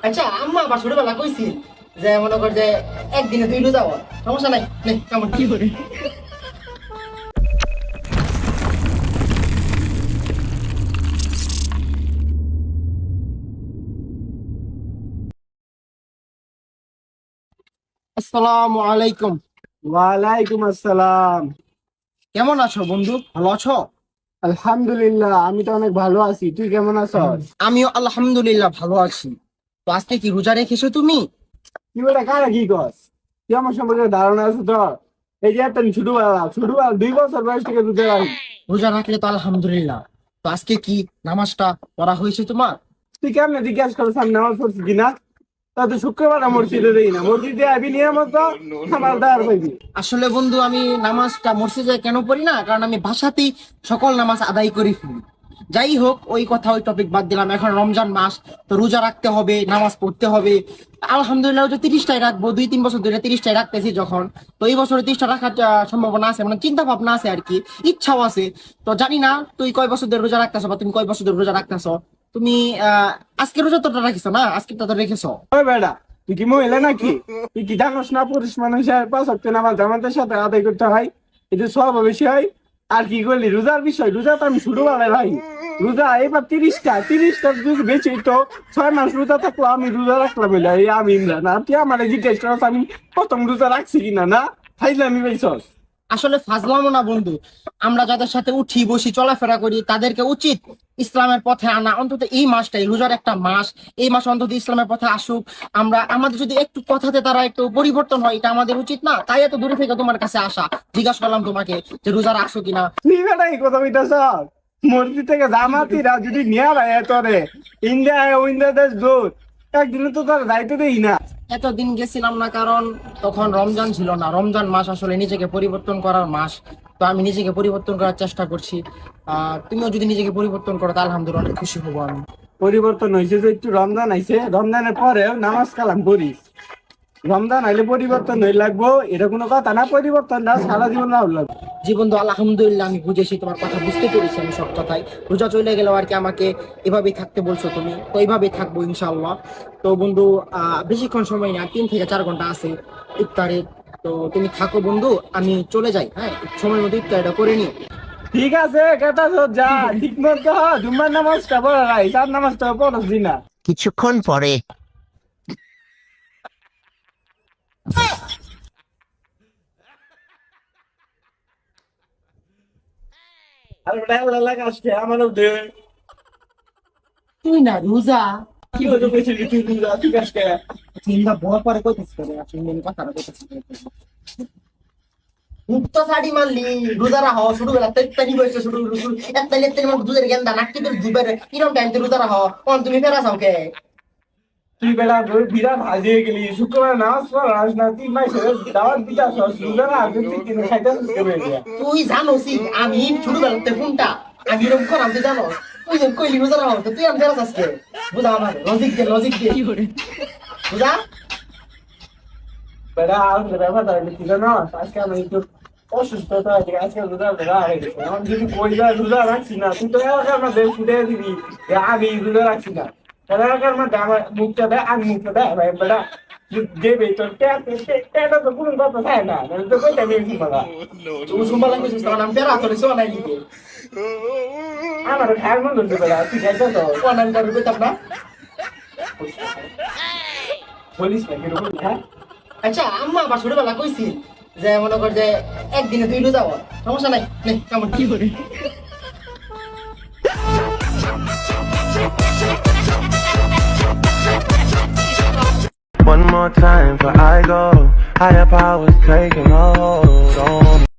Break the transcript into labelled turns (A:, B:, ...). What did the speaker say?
A: আচ্ছা আম্মা আবার ছোটবেলা কইছি যে মনে কর যে একদিনে তুই রোজা হওয়া সমস্যা নাই নে কেমন কি করে। আসসালামু আলাইকুম।
B: ওয়ালাইকুম আসসালাম।
A: কেমন আছো বন্ধু, ভালো আছো?
B: আলহামদুলিল্লাহ, আমি তো অনেক ভালো আছি। তুই কেমন আছস?
A: আমিও আলহামদুলিল্লাহ ভালো আছি। তো আজকে কি রোজা রেখেছো তুমি?
B: কি বেটা, কারা কি কস? তুই আমার সম্পর্কে ধারণা আছে তোর? এই যে একটা ছোটবেলা 2 বছর বয়স থেকে দুধে রাখি।
A: রোজা রাখলে তো আলহামদুলিল্লাহ। তো আজকে কি নামাজটা পড়া হয়েছে তোমার?
B: তুই কেমনে জিজ্ঞাসা করছ আমি নামাজ পড়ছি কিনা? তা তুই শুক্রবার মসজিদে দেই না, মসজিদে আবি নিয়মত আমার দাঁড় পাইবি।
A: আসলে বন্ধু আমি নামাজটা মসজিদে কেন পড়ি না, কারণ আমি বাসাতেই সকল নামাজ আদায় করে ফেলি। যাই হোক, ওই কথা ওই টপিক বাদ দিলাম। এখন রমজান মাস, তো রোজা রাখতে হবে, নামাজ পড়তে হবে। আলহামদুলিল্লাহ যে 30টাই রাখবো, 2-3 বছর ধরে 30টাই রাখতেছি যখন। তো এই বছরে 30টা রাখার সম্ভাবনা আছে, মানে চিন্তা ভাবনা আছে আর কি, ইচ্ছাও আছে। তো জানি না তুই কয় বছর ধরে রোজা রাখতেছো বা তুমি কয় বছর ধরে রোজা রাখতেছো। তুমি আজকে রোজা তো রাখিছো না? আজকে তো রেখেছো।
B: ওই বেটা, তুই কি মহিলা নাকি? তুই কি জানোস না পুরুষ মানুষের 5 ওয়াক্ত নামাজ জামাতের সাথে আদায় করতে হয়? এটা সব বেশি হয়। আর কি করলি রোজার বিষয়? রোজা তো আমি ছোটবেলায় রাখি। রোজা এবার 30টা যদি বেশি তো 6 মাস রোজা থাকলো, আমি রোজা রাখলাম বলে এই আমি ইমরান। আর তুই আমার জিজ্ঞেস করছ আমি প্রথম রোজা রাখছি কিনা? না খাইলে আমি পাইছস।
A: আসলে ফাজলামো না বন্ধু। আমরা যাদের সাথে উঠি বসি চলাফেরা করি তাদেরকে উচিত ইসলামের পথে আনা। অন্তত এই মাসটাই রোজার একটা মাস, এই মাস অন্তত ইসলামের পথে আসুক। আমরা আমাদের যদি একটু কথাতে তারা একটু পরিবর্তন হয়, এটা আমাদের উচিত না? তাই এত দূরে থেকে তোমার কাছে আসা, জিজ্ঞাসা করলাম তোমাকে যে রোজা রাখছো কিনা।
B: তুই বেটা এই কথা বলতেছ? মসজিদ থেকে জামাতিরা যদি নিয়ে রায় তোরে ইন্ডিয়া দেশ দূর, একদিনে তো তোর যাইতে দেই না।
A: এতদিন গেছিলাম না কারণ তখন রমজান ছিল না। রমজান মাস আসলে নিজেকে পরিবর্তন করার মাস। তো আমি নিজেকে পরিবর্তন করার চেষ্টা করছি। তুমিও যদি নিজেকে পরিবর্তন করো তাহলে আলহামদুলিল্লাহ অনেক খুশি হবো আমি।
B: পরিবর্তন হয়েছে যে একটু রমজান আইছে, রমজানের পরে নামাজ কালাম করিস। রমজান আইলে পরিবর্তন হয়ে লাগবো এটা কোনো কথা না, পরিবর্তন না সারা জীবন না লাগবে।
A: জি বন্ধু, আলহামদুলিল্লাহ আমি বুঝেছি, তোমার কথা বুঝতে পেরেছি আমি সব কথাই। রোজা চলে গেলেও আর কি আমাকে এভাবেই থাকতে বলছো তুমি, তো এইভাবেই থাকবো ইনশাআল্লাহ। তো বন্ধু বেশিক্ষণ সময় না, 3 থেকে 4 ঘন্টা আছে ইফতারের। তো তুমি থাকো বন্ধু, আমি চলে যাই। হ্যাঁ, সময়ের মধ্যে ইফতারটা করে নিও।
B: ঠিক আছে কেতা যা ঠিক মতো জুম্মার নামাজটা পড়া রাই, চার নামাজটা পড়স দিনা।
A: কিছুক্ষণ পরে
B: আর বেলা লাগাস কে আমারও দে।
A: তুই না রোজা
B: কি হলো কইছিলি তুই তুই ঠিক আছে কে?
A: চিন্তা বড় পরে কইতেছি তোরে, আসলে আমি কথাটা কইতেছি। মুক্ত শাড়ি মারলি রোজা রাহ, ছোটবেলা তেত্তানি বয়সে শুরু একটা লেত্তানি মুখ দুধের গেন্দা নাকি তোর দুবার কিরম টাইম তুই রোজা রাহ, কোন তুমি ফেরা চাও কে?
B: তুই বেলা বিরাট হাজিয়ে গেলি, শুক্রবার নামাজ পড়াস না, 3 মাসের দাওয়াত দিতে আসস, রোজা না তুই কিনে খাইতে হবে।
A: তুই জানোসি আমি ছোটবেলাতে ফোনটা আমি এরকম করাম, তুই জানো? তুই যখন কইলি রোজা রাহ তো তুই আমি ফেরা চাস কে? বুঝা আমার লজিক দে বুঝা।
B: বেটা আর ব্যাপারটা কি জানোস? আজকে আমি একটু অসুস্থতা আছে, আজকে রোজা ধরা হয়ে গেছে। আমার যদি কইলা রোজা রাখছি না, তুই তো এলাকার মধ্যে ফুটে দিবি যে আমি রোজা রাখছি না। এলাকার মধ্যে আমার মুখটা দেয়, আমি মুখটা দেয় ভাই বেটা দেবে তোর ট্যাটা তো কোনো কথা থাকে না, তো কইটা বেশি বলা।
A: তুই সুম্বালা কইছিস তখন আমি ফেরা তোরে সোনা দিতে
B: আমার খায়ার মন ধরছে বেটা, তুই খাইতে তো
A: কোন আমি তার কইতাম না।
B: বলিস না কিরকম। হ্যাঁ
A: আচ্ছা আম্মা আবার ছোটবেলা কইছি যে মনে কর যে একদিনে তুই রোজা হওয়া সমস্যা নাই নে কেমন কি করে।
C: One more time before I go. Higher powers taking a hold on me.